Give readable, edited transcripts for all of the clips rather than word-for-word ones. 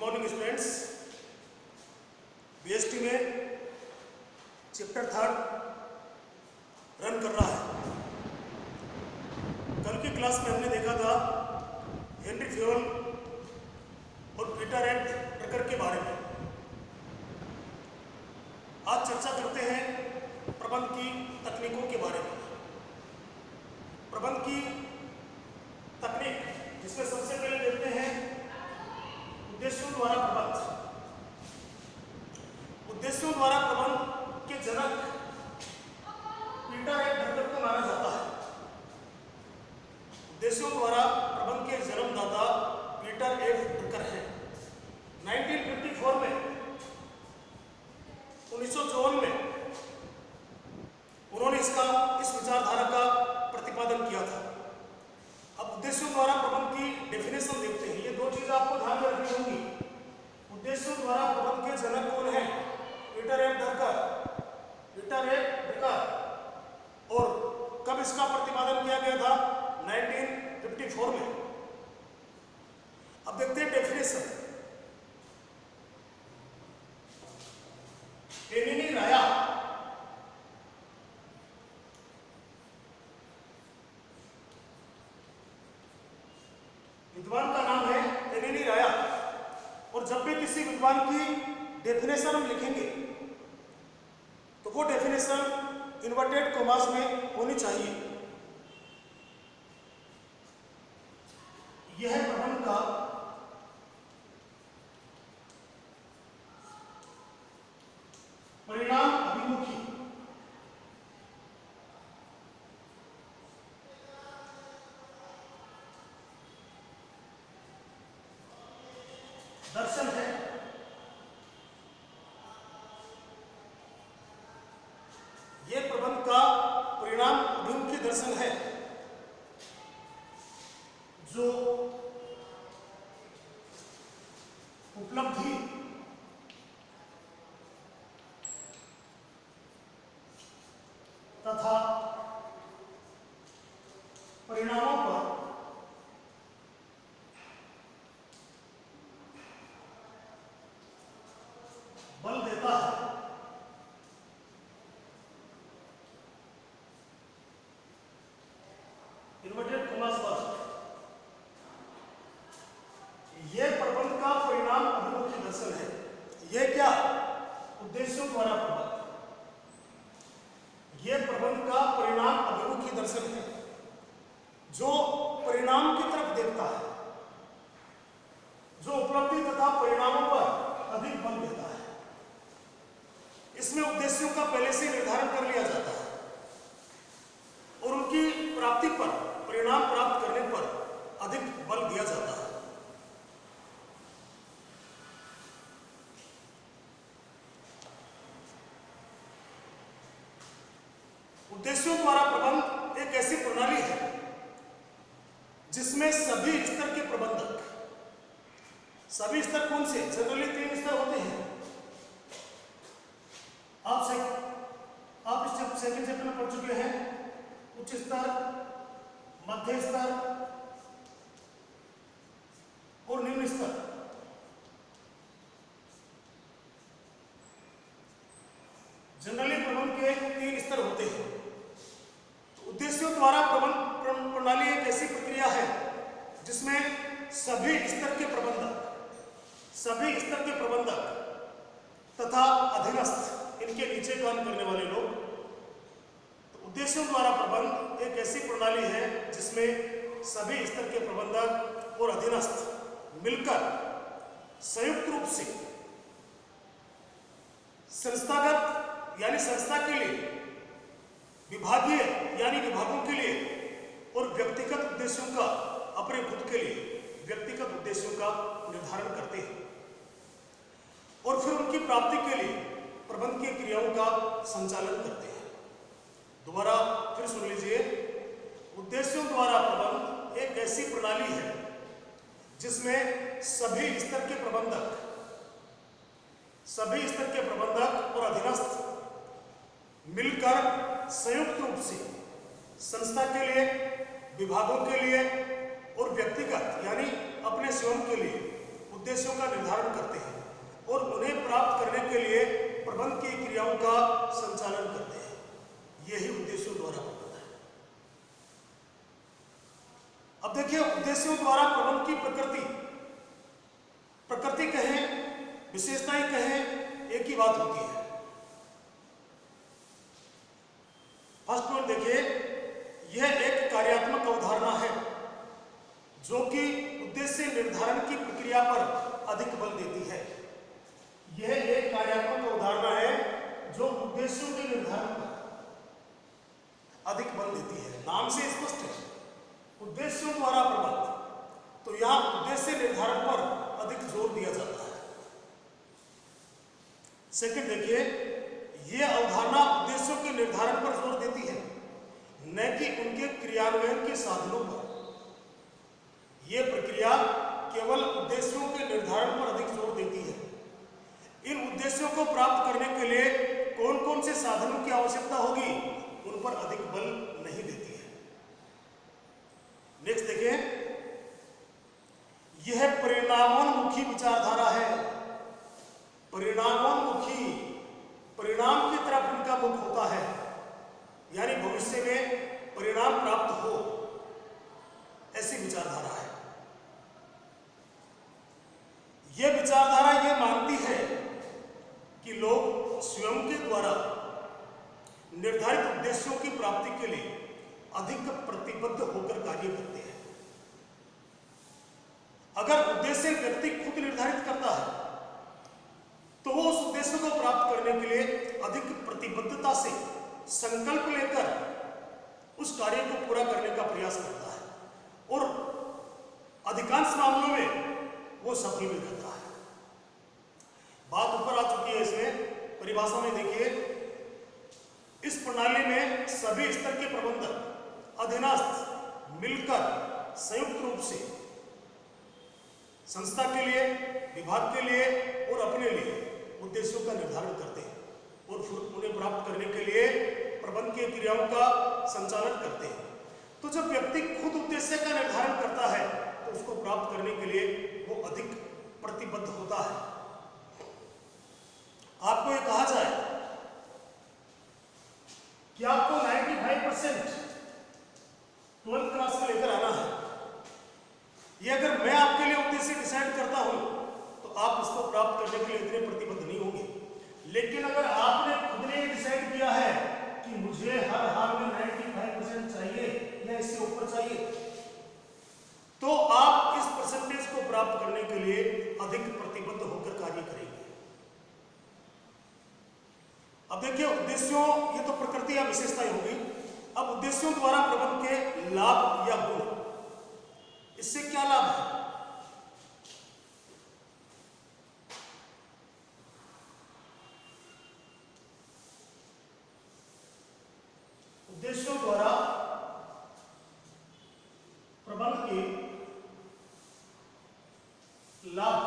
Morning students. BST में chapter 3 run कर रहा है। कल की क्लास में हमने देखा था हेनरी फ्योल और पीटर एंड ड्रकर के बारे में। आज चर्चा करते हैं प्रबंध की तकनीकों के बारे में। प्रबंध की तकनीक जिसमें सबसे पहले देखते हैं उद्देश्यों द्वारा प्रबंध। उद्देश्यों द्वारा प्रबंध के जनक पीटर एंड ड्रकर को माना जाता है। उद्देश्यों द्वारा प्रबंध के जन्मदाता पीटर एफ ड्रकर हैं। 1954 में 1954 में उन्होंने इस विचारधारा का प्रतिपादन किया था। अब उद्देश्यों द्वारा प्रबंध की डेफिनेशन देखते हैं। ये दो चीज आपको ध्यान में रखनी होंगी। उद्देश्यों द्वारा प्रबंध के जनक कौन है? Peter F Drucker. Peter F Drucker. और कब इसका प्रतिपादन किया गया था? 1954 में। अब देखते हैं डेफिनेशन। एनिनी राया विद्वान का नाम है एनिनी राया। और जब भी किसी विद्वान की डेफिनेशन हम लिखेंगे तो वो डेफिनेशन इन्वर्टेड कॉमास में होनी चाहिए। यह प्रबंध का परिणाम अभिमुखी दर्शन है। यह प्रबंध का परिणाम अभिमुखी दर्शन है जो उपलब्धि तथा परिणामों पर बल देता है। इन्वर्टेड कॉमास पर यह प्रबंध का परिणाम अभिमुखी दर्शन है। यह क्या? उद्देश्यों द्वारा प्रबंध। यह प्रबंध का परिणाम अभिमुखी दर्शन है जो परिणाम की तरफ देखता है, जो उपलब्धि तथा परिणामों पर अधिक बल देता है। इसमें उद्देश्यों का पहले से निर्धारण कर लिया जाता है और उनकी प्राप्ति पर, परिणाम प्राप्त करने पर अधिक बल दिया जाता है। उद्देश्यों द्वारा प्रबंध एक ऐसी प्रणाली है जिसमें सभी स्तर के प्रबंधक, सभी स्तर कौन से? जनरली 3 स्तर होते हैं। आप इस सेकंड चैप्टर में पढ़ चुके हैं। उच्च स्तर, मध्य स्तर और निम्न स्तर। जनरली प्रबंध के 3 स्तर होते हैं। उद्देश्यों द्वारा प्रबंध प्रणाली एक ऐसी प्रक्रिया है जिसमें सभी स्तर के प्रबंधक तथा अधीनस्थ, इनके नीचे काम करने वाले लोग। तो उद्देश्यों द्वारा प्रबंध एक ऐसी प्रणाली है जिसमें सभी स्तर के प्रबंधक और अधीनस्थ मिलकर संयुक्त रूप से संस्थागत यानी संस्था के लिए, विभागीय यानी विभागों के लिए और व्यक्तिगत उद्देश्यों का, अपने खुद के लिए व्यक्तिगत उद्देश्यों का निर्धारण करते हैं और फिर उनकी प्राप्ति के लिए प्रबंधकीय क्रियाओं का संचालन करते हैं। दोबारा फिर सुन लीजिए। उद्देश्यों द्वारा प्रबंध एक ऐसी प्रणाली है जिसमें सभी स्तर के प्रबंधक और अधीनस्थ मिलकर संयुक्त रूप से संस्था के लिए, विभागों के लिए और व्यक्तिगत यानी अपने स्वयं के लिए उद्देश्यों का निर्धारण करते हैं और उन्हें प्राप्त करने के लिए प्रबंध की क्रियाओं का संचालन करते हैं। यही उद्देश्यों द्वारा प्रबंध है। अब देखिए, उद्देश्यों द्वारा प्रबंध की प्रकृति कहें, विशेषताएं कहें, एक ही बात होती है। फर्स्ट पॉइंट देखिए, यह एक कार्यात्मक अवधारणा है जो कि उद्देश्य निर्धारण की प्रक्रिया पर अधिक बल देती है। यह एक कार्यात्मक अवधारणा है जो उद्देश्यों के निर्धारण पर अधिक बल देती है। नाम से स्पष्ट है, उद्देश्यों द्वारा प्रबंध, तो यहां उद्देश्य निर्धारण पर अधिक जोर दिया जाता है। सेकंड देखिए, यह अवधारणा उद्देश्यों के निर्धारण पर जोर देती है, न कि उनके क्रियान्वयन के साधनों पर। यह प्रक्रिया केवल उद्देश्यों के निर्धारण पर अधिक जोर देती है। इन उद्देश्यों को प्राप्त करने के लिए कौन कौन से साधनों की आवश्यकता होगी, उन पर अधिक बल नहीं देती है। नेक्स्ट देखिए, यह परिणामोन्मुखी विचारधारा है। परिणामोन्मुखी, परिणाम की तरफ इनका मुख होता है, यानी भविष्य में परिणाम प्राप्त हो, ऐसी विचारधारा है। यह विचारधारा यह मानती है कि लोग स्वयं के द्वारा निर्धारित उद्देश्यों की प्राप्ति के लिए अधिक प्रतिबद्ध होकर कार्य करते हैं। अगर उद्देश्य व्यक्ति खुद निर्धारित करता है तो वो उस उद्देश्य को प्राप्त करने के लिए अधिक प्रतिबद्धता से संकल्प लेकर उस कार्य को पूरा करने का प्रयास करता है और अधिकांश मामलों में वो सफल भी रहता है। बात ऊपर आ चुकी है, इसमें परिभाषा में देखिए, इस प्रणाली में सभी स्तर के प्रबंधक अधीनस्थ मिलकर संयुक्त रूप से संस्था के लिए, विभाग के लिए और अपने लिए उद्देश्यों का निर्धारण करते हैं और फिर उन्हें प्राप्त करने के लिए प्रबंध की क्रियाओं का संचालन करते हैं। तो जब व्यक्ति खुद उद्देश्य का निर्धारण करता है तो उसको प्राप्त करने के लिए वो अधिक प्रतिबद्ध होता है। आपको ये कहा जाए कि आपको 95% 12th क्लास में लेकर आना है, ये अगर मैं आपके लिए उद्देश्य डिसाइड करता हूं तो आप इसको प्राप्त करने के लिए इतने प्रतिबद्ध नहीं होंगे। लेकिन अगर आपने खुद ने डिसाइड किया है कि मुझे हर हाल में 95% चाहिए या इससे ऊपर चाहिए, तो आप इस परसेंटेज को प्राप्त करने के लिए अधिक प्रतिबद्ध होकर कार्य करेंगे। अब देखिए, उद्देश्यों, ये तो प्रकृति या विशेषताएं होगी। अब उद्देश्यों द्वारा प्रबंध के लाभ या गुण, इससे क्या लाभ है? उद्देश्यों द्वारा प्रबंध के लाभ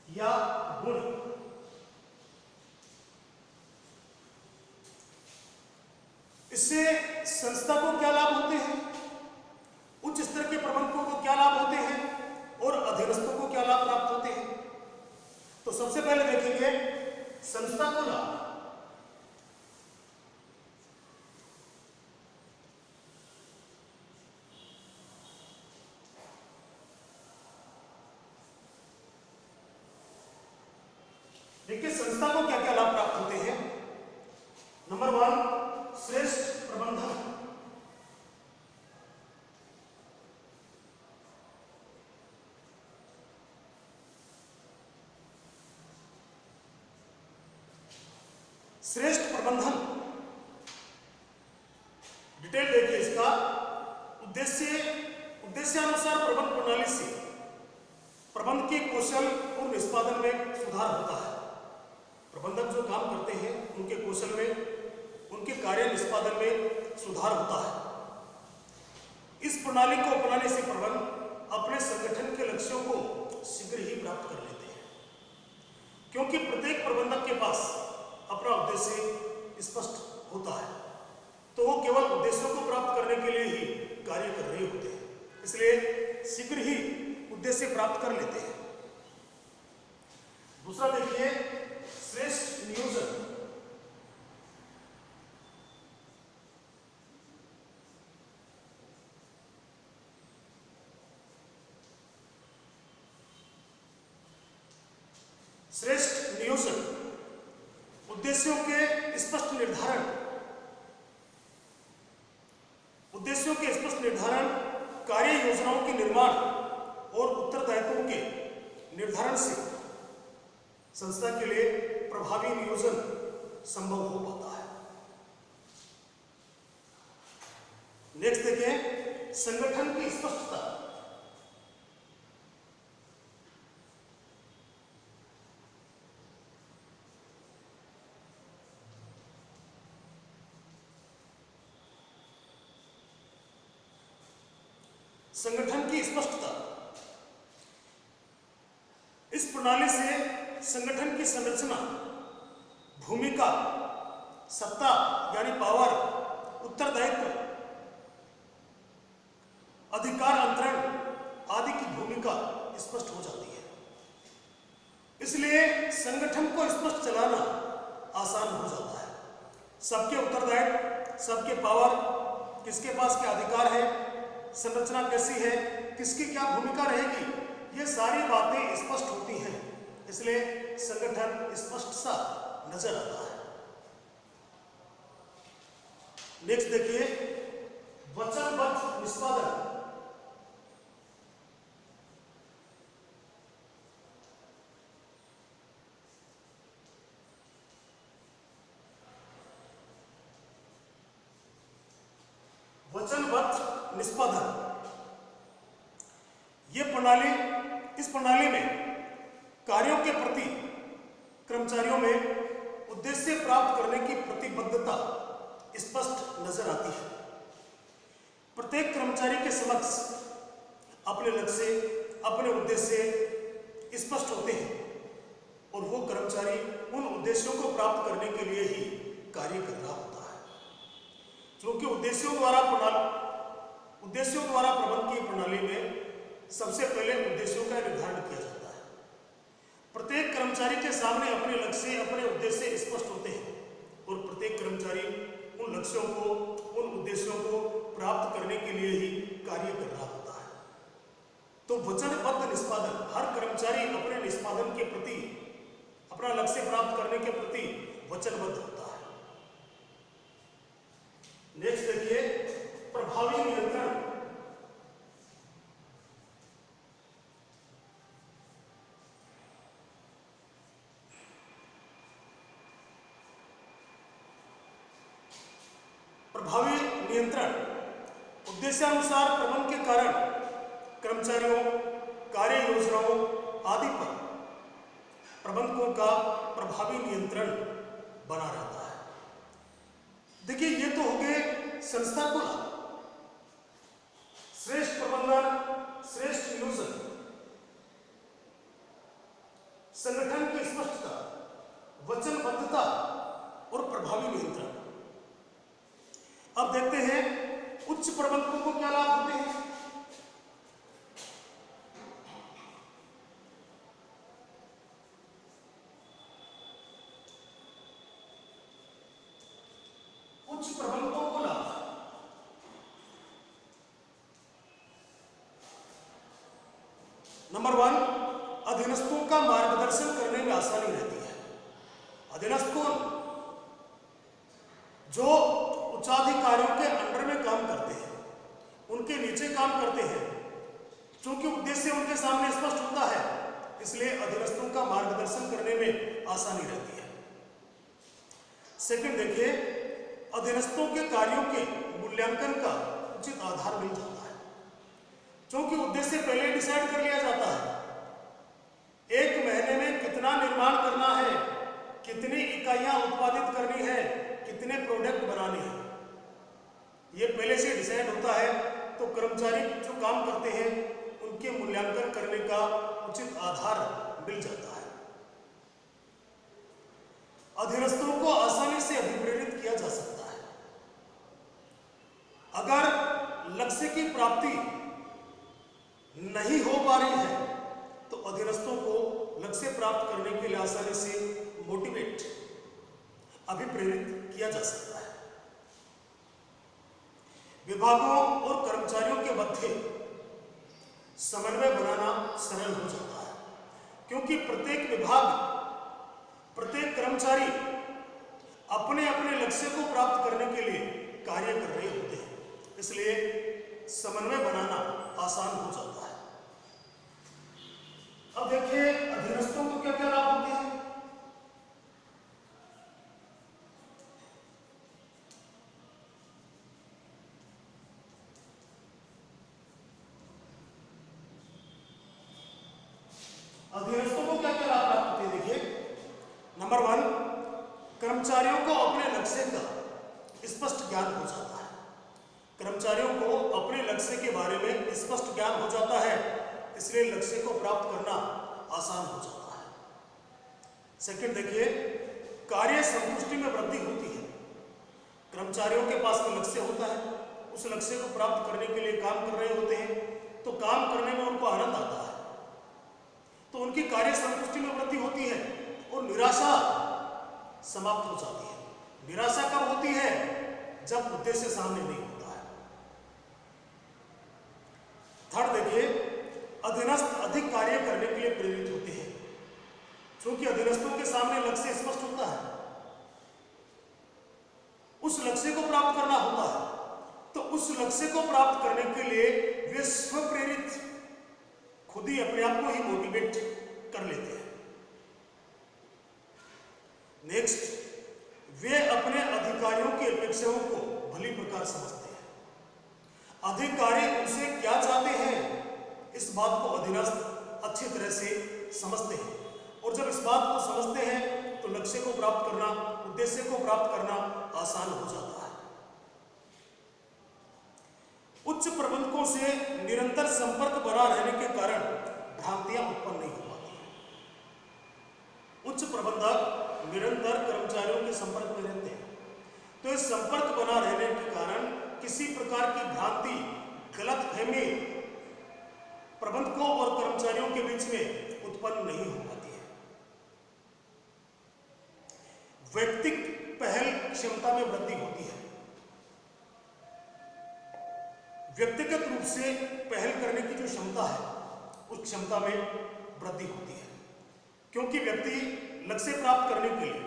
या गुण, इससे संस्था को क्या लाभ होते हैं, उच्च स्तर के प्रबंधकों को क्या लाभ होते हैं और अधीनस्थों को क्या लाभ प्राप्त होते हैं। तो सबसे पहले देखेंगे संस्था को लाभ। देखिए, संस्था को क्या क्या लाभ प्राप्त होते हैं। नंबर 1, श्रेष्ठ प्रबंधन। श्रेष्ठ प्रबंधन, डिटेल देखिए इसका। उद्देश्यानुसार प्रबंध प्रणाली से प्रबंध के कौशल और निष्पादन में सुधार होता है। प्रबंधक जो काम करते हैं उनके कौशल में, उनके कार्य निष्पादन में सुधार होता है। इस प्रणाली को अपनाने से प्रबंध अपने संगठन के लक्ष्यों को शीघ्र ही प्राप्त कर लेते हैं, क्योंकि प्रत्येक प्रबंधक के पास अपना उद्देश्य स्पष्ट होता है, तो वो केवल उद्देश्यों को प्राप्त करने के लिए ही कार्य कर रहे होते हैं। इसलिए शीघ्र ही उद्देश्य प्राप्त कर लेते हैं। दूसरा देखिए श्रेष्ठ नियोजन। श्रेष्ठ नियोजन उद्देश्यों के स्पष्ट निर्धारण, उद्देश्यों के स्पष्ट निर्धारण, कार्य योजनाओं के निर्माण और उत्तरदायित्वों के निर्धारण से संस्था के लिए प्रभावी नियोजन संभव हो पाता है। नेक्स्ट देखें संगठन की स्पष्टता। संगठन की स्पष्टता, इस प्रणाली से संगठन की संरचना, भूमिका, सत्ता यानी पावर, उत्तरदायित्व, अधिकार अंतरण आदि की भूमिका स्पष्ट हो जाती है। इसलिए संगठन को स्पष्ट चलाना आसान हो जाता है। सबके उत्तरदायित्व, सबके पावर, किसके पास क्या अधिकार है, संरचना कैसी है, किसकी क्या भूमिका रहेगी, ये सारी बातें स्पष्ट होती हैं। इसलिए संगठन स्पष्ट सा नजर आता है। नेक्स्ट देखिए वचनबद्ध निष्पादन। वचनबद्ध निष्पादन, इस प्रणाली में कार्यों के प्रति कर्मचारियों में उद्देश्य प्राप्त करने की प्रतिबद्धता स्पष्ट नजर आती है। प्रत्येक कर्मचारी के समक्ष अपने लक्ष्य, अपने उद्देश्य स्पष्ट होते हैं और वो कर्मचारी उन उद्देश्यों को प्राप्त करने के लिए ही कार्य कर रहा होता है। क्योंकि उद्देश्यों द्वारा प्रबंध की प्रणाली में सबसे पहले उद्देश्यों का निर्धारण किया जाता है। प्रत्येक कर्मचारी के सामने अपने लक्ष्य, अपने उद्देश्य स्पष्ट होते हैं और प्रत्येक कर्मचारी उन लक्ष्यों को, उन उद्देश्यों को प्राप्त करने के लिए ही कार्य कर रहा होता है। तो वचनबद्ध निष्पादन, हर कर्मचारी अपने निष्पादन के प्रति, अपना लक्ष्य प्राप्त करने के प्रति वचनबद्ध होता है। नेक्स्ट देखिए प्रभावी नियंत्रण। प्रभावी नियंत्रण उद्देश्यानुसार प्रबंध के कारण कर्मचारियों, कार्य योजनाओं आदि पर प्रबंधकों का प्रभावी नियंत्रण बना रहता है। देखिए ये तो हो गए संस्था को लाभ। श्रेष्ठ प्रबंधन, श्रेष्ठ नियोजन, संगठन की स्पष्टता, वचनबद्धता और प्रभावी नियंत्रण। अब देखते हैं उच्च प्रबंधकों को क्या लाभ होते हैं। उच्च प्रबंधकों को लाभ, नंबर 1, अधीनस्थों का मार्गदर्शन करने में आसानी रहती है। अधीनस्थ कौन? जो उच्चाधिकारियों के अंडर में काम करते हैं, उनके नीचे काम करते हैं। क्योंकि उद्देश्य उनके सामने स्पष्ट होता है, इसलिए अधीनस्थों का मार्गदर्शन करने में आसानी रहती है। सेकंड देखिए अधीनस्थों के कार्यों के मूल्यांकन का उचित आधार मिल जाता है। क्योंकि उद्देश्य पहले डिसाइड कर लिया जाता है। एक महीने में कितना निर्माण करना है, कितनी इकाइयां उत्पादित करनी है, कितने प्रोडक्ट बनाने हैं, ये पहले से डिसाइड होता है। तो कर्मचारी जो काम करते हैं उनके मूल्यांकन करने का उचित आधार मिल जाता है। अधीनस्थों को आसानी से अभिप्रेरित किया जा सकता है। अगर लक्ष्य की प्राप्ति नहीं हो पा रही है तो अधीनस्थों को लक्ष्य प्राप्त करने के लिए आसानी से मोटिवेट, अभिप्रेरित किया जा सकता है। विभागों और कर्मचारियों के मध्य समन्वय बनाना सरल हो जाता है, क्योंकि प्रत्येक विभाग, प्रत्येक कर्मचारी अपने अपने लक्ष्य को प्राप्त करने के लिए कार्य कर रहे होते हैं, इसलिए समन्वय बनाना आसान हो जाता है। अब देखिए अधीनस्थों को क्या क्या लाभ होते हैं। अधीनस्थों को क्या क्या लाभ प्राप्त होते हैं, देखिए नंबर 1, कर्मचारियों को अपने लक्ष्य का स्पष्ट ज्ञान हो जाता है। कर्मचारियों को अपने लक्ष्य के बारे में स्पष्ट ज्ञान हो जाता है, इसलिए लक्ष्य को प्राप्त करना आसान हो जाता है। सेकंड देखिए, कार्य संतुष्टि में वृद्धि होती है। कर्मचारियों के पास में लक्ष्य होता है, उस लक्ष्य को प्राप्त करने के लिए काम कर रहे होते हैं, तो काम करने में उनको आनंद आता है, तो उनकी कार्य संतुष्टि में वृद्धि होती है और निराशा समाप्त हो जाती है। निराशा कब होती है? जब उद्देश्य सामने नहीं होता है। थर्ड देखिए, अधीनस्थ अधिक कार्य करने के लिए प्रेरित होते हैं। क्योंकि अधीनस्थों के सामने लक्ष्य स्पष्ट होता है, उस लक्ष्य को प्राप्त करना होता है, तो उस लक्ष्य को प्राप्त करने के लिए वे स्वप्रेरित खुद ही अपने आप को ही मोटिवेट कर लेते हैं। नेक्स्ट, वे अपने अधिकारियों की अपेक्षाओं को भली प्रकार समझते हैं। अधिकारी उनसे क्या चाहते हैं, इस बात को अधीनस्थ अच्छी तरह से समझते हैं, और जब इस बात को समझते हैं तो लक्ष्य को प्राप्त करना, उद्देश्य को प्राप्त करना आसान हो जाता है। उच्च प्रबंधकों से निरंतर संपर्क बना रहने के कारण भ्रांतियां उत्पन्न नहीं हो पाती। उच्च प्रबंधक निरंतर कर्मचारियों के संपर्क में रहते हैं, तो इस संपर्क बना रहने के कारण किसी प्रकार की भ्रांति, गलतफहमी प्रबंधकों और कर्मचारियों के बीच में उत्पन्न नहीं हो पाती है। व्यक्तिगत पहल क्षमता में वृद्धि होती है। व्यक्तिगत रूप से पहल करने की जो क्षमता है, उस क्षमता में वृद्धि होती है, क्योंकि व्यक्ति लक्ष्य प्राप्त करने के लिए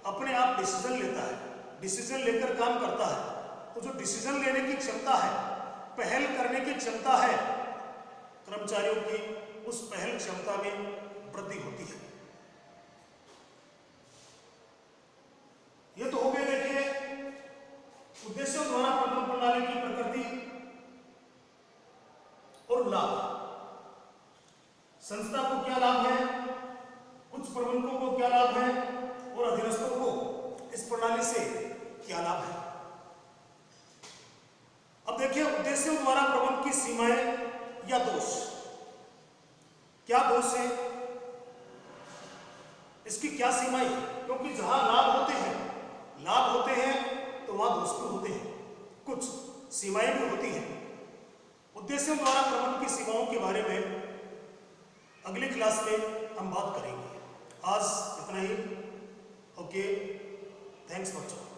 अपने आप डिसीजन लेता है, डिसीजन लेकर काम करता है, तो जो डिसीजन लेने की क्षमता है, पहल करने की क्षमता है कर्मचारियों की, उस पहल क्षमता में वृद्धि होती है। यह तो हो गया देखिए उद्देश्यों द्वारा प्रबंधन प्रणाली की प्रकृति और लाभ। संस्था को क्या लाभ है, उच्च प्रबंधकों को क्या लाभ है, और अधीनस्थों को इस प्रणाली से क्या लाभ है। अब देखिए उद्देश्यों द्वारा प्रबंधन की सीमाएं या दोष। क्या दोष है, इसकी क्या सीमाएं है, क्योंकि जहां लाभ होते हैं तो वहां दोष भी होते हैं, कुछ सीमाएं भी होती हैं। उद्देश्यों द्वारा प्रबंधन की सीमाओं के बारे में अगली क्लास में हम बात करेंगे। आज इतना ही। ओके, थैंक्स बच्चों।